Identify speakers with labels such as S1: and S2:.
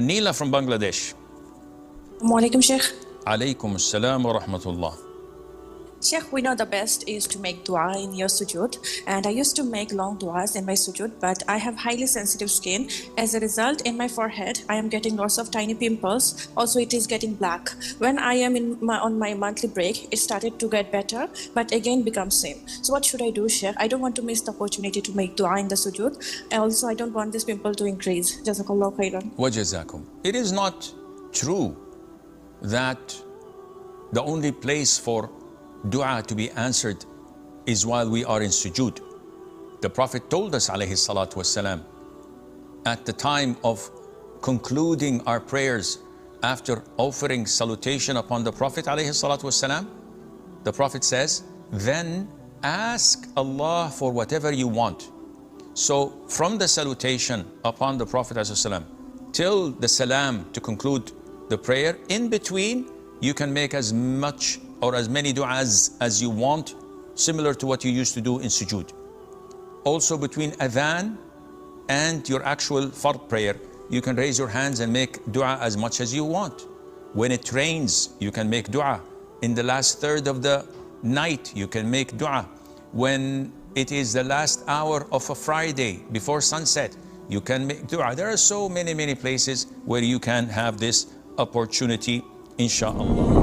S1: Neela from Bangladesh.
S2: Walaikum, Sheikh.
S1: Alaykum assalam wa rahmatullah.
S2: Sheikh, we know the best is to make dua in your sujood, and I used to make long duas in my sujood, but I have highly sensitive skin. As a result, in my forehead, I am getting lots of tiny pimples. Also, it is getting black. When I am on my monthly break, it started to get better, but again becomes same. So what should I do, Sheikh? I don't want to miss the opportunity to make dua in the sujood. Also, I don't want this pimple to increase. Jazakallah khairan.
S1: Wa jazakum. It is not true that the only place for dua to be answered is while we are in sujood. The Prophet told us, alayhi salatu wasalam, at the time of concluding our prayers after offering salutation upon the Prophet, alayhi salatu wasalam, the Prophet says, then ask Allah for whatever you want. So from the salutation upon the Prophet ﷺ till the salam to conclude the prayer, in between you can make as much or as many du'as as you want, similar to what you used to do in sujood. Also between adhan and your actual fard prayer, you can raise your hands and make dua as much as you want. When it rains, you can make dua. In the last third of the night, you can make dua. When it is the last hour of a Friday before sunset, you can make dua. There are so many places where you can have this opportunity, inshallah.